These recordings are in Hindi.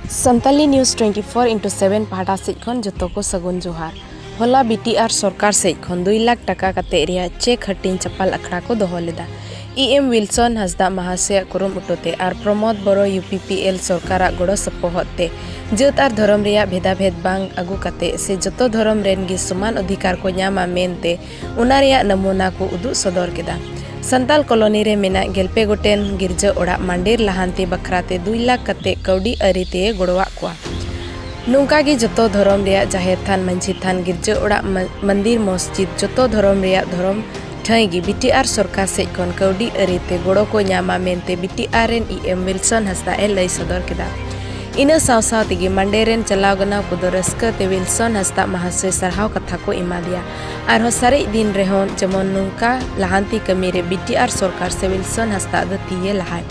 संताली न्यूज़ 24/7 पाहटा सेखन जतो को सगुन जोहार। होला बीटीआर सरकार सेखन 2 लाख टाका कते रिया चेक हटिन चप्पल अखड़ा को दोहो लेदा। ईएम विल्सन हंसदा महाशय कुरुमुटुते आर प्रमोद बरो यूपीपीएल सरकार गड़ो सपोहते जात आर धर्म रिया भेदाभेद बांग आगु कते से जतो धर्म रेन गे समान अधिकार को न्यामा मेनते उना रिया नमूना को उदु सदर केदा। संताल कॉलोनी रे मेना गेलपे गोटेन गिरजा ओड़ा मंदिर लहांती बखराते 2 लाख कते कौड़ी अरिते गड़वा कुआ। नौका गे जतो धर्म रिया जाहेर थान मंझी थान गिरजा ओड़ा मंदिर मस्जिद जतो धर्म रिया धर्म ठाईगी बीटीआर सरकार से खन कौड़ी अरिते गड़ो को न्यामा मेनते बीटीआर रेन ईएम विल्सन हंसदा ए लई सदर केदा। इना साव साव तेगे मंडे रेन चलाव गना को रस्का ते विल्सन हंसदा महाशय सरहाव कथा को इमा दिया आर सारे दिन रेहन जमन नौका लहांती कमी रे बीटीआर सरकार से विल्सन हंसदा दतिये लहाय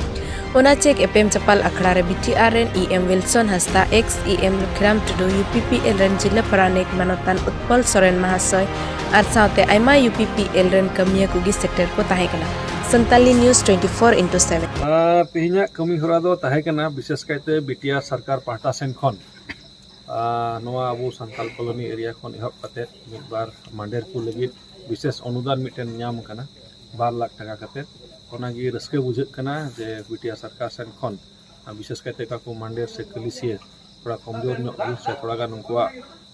ओना चेक एपएम चप्पल अखड़ा रे बीटीआर रेन EM Wilson Hansda ex EM Lukhram Tudu UPPL रेन जिला पारानिक मानतान उत्पल सोरेन महाशय आर साथे आइमा यूपीपीएल रेन कमिया कुगी सेक्टर को ताहे कना। संताली न्यूज़ 24/7 तेहना कमी हरा दो ताहे कना विशेष कायते बीटीआर सरकार पाहटा सेन खन नवा अबो संताल कॉलोनी एरिया खन एहब कते मिद बार मांडेर को लगित विशेष अनुदान मिटेन न्याम कना 2 लाख टाका कते ओनागी रस्के बुझक कना जे बीटीआर सरकार सेन खन विशेष कायते काको मांडेर से कलिसिए थोड़ा कमजोर नो से थोड़ा गान उनकुआ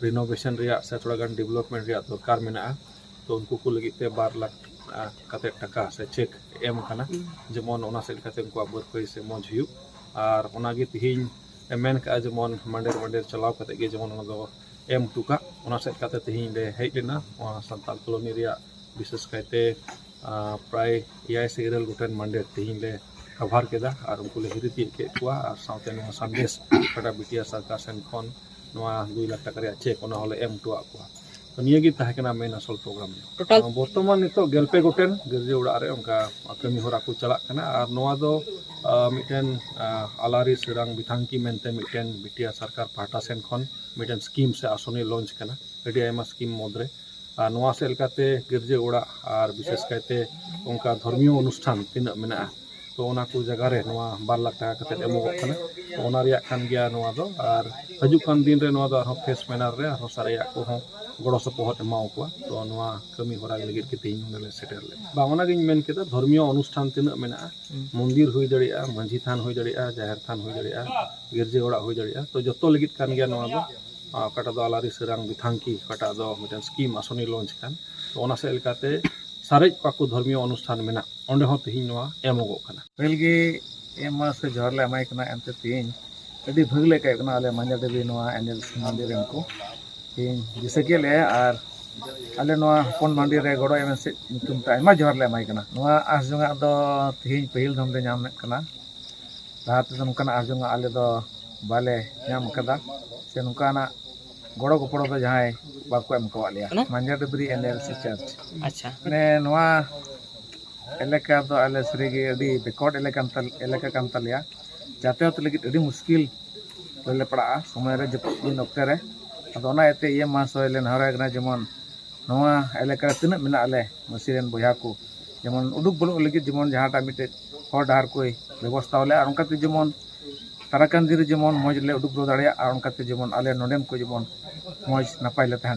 रिनोवेशन रिया से थोड़ा गान डेवलपमेंट रिया दरकार मेना तो उनको को लगिते 2 लाख कते टाका से चेक एम कना जेमन ओना से कते उनको बर कोई से मौज हुई और ओनागी तिहिन मेन का जेमन मंडेर चलाव कते गे जेमन ओना दो एम टुका ओना से कते तिहिन ले हेज लेना संताल कॉलोनी रिया विशेष कायते प्राय 6 से 8 गोटेन मंडेर तिहिन ले कभार केदा और उनको ले हिरिति के कुआ और साउते नो संदेश कटा बीटीआर सरकार सेन खन नवा 2 लाख टाका रिया चेक ओना होले एम टुआ कुआ तो नियगी ताहेकना मेन असल प्रोग्राम टोटल बर्तमान नितो गेलपे गोटेन गिरजा उड़ा रे उनका कमी होरा को चला कना और नवा दो मिटेन आलारी सिरांग बिथांकी मेनते मिटेन बीटीआर सरकार पाहटा सेन खन मिटेन स्कीम से आसनी लॉन्च कना अडी आयमा स्कीम मदरे नवा से लकाते गिरजा उड़ा और विशेष कायते उनका धर्मीय अनुष्ठान तीन मेना तो ओना को जगह रे नवा 2 लाख टाका कते एमोग कना तो ओना रिया खान गया नवा दो और हजू खान दिन रे नवा दो फेस मैनर रे और सारे को हो गड़ो सपोहट एमाव को तो नवा कमी होरा लगित के तीन ले सेटर ले बावना गिन मेन केदा धर्मीय अनुष्ठान तीन मेना मंदिर होई दड़िया मंझी थान होई दड़िया जाहेर थान होई दड़िया गिरजा ओड़ा होई दड़िया तो जतो लगित कान गया नवा दो कटा दो आलारी सिरांग बिथांकी कटा दो मिटन स्कीम आसनी लॉन्च कान तो ओना से लकाते सारे पाको धर्मीय अनुष्ठान मेना ओंडे हो तिहिन नवा एमोगो कना पहलगे एमा से जहरले एमाय कना एमते तिहिन अडी भगले काय कना आले मांजा देवी नवा एनएल मंदिर एमको तिहिन जैसे के ले आर आले नवा पन मंदिर रे गड़ो एम से तुम आयमा जहरले एमाय कना नवा आसजंगा दो तिहिन पहिल धम रे नाम कना रात दम कना आसजंगा आले दो बाले नाम कदा से नुकाना गड़ो को पड़ो तो जहां बाको एम को आलिया मांजा देवी एनएल से चर्च अच्छा ने नवा एलेका दो आले सरीगे अडी बेकॉर्ड एलेका कान तलिया यातायात लगित अडी मुश्किल ले पड़ा समय रे जब दिन ओक्ते रे अदो ना एते ये मास होले नहरा गना जेमन नवा एलेका तिना मेना आले मसीरेन बोया को जेमन उडुक बोलो लगित जेमन जहाटा मिटे हर डार कोई व्यवस्था होले और उनका जेमन ताराकांदी रे जेमन मौज ले उडुक दो दाड़िया और उनका जेमन आले नोडेम को जेमन मौज नपाय ले तहन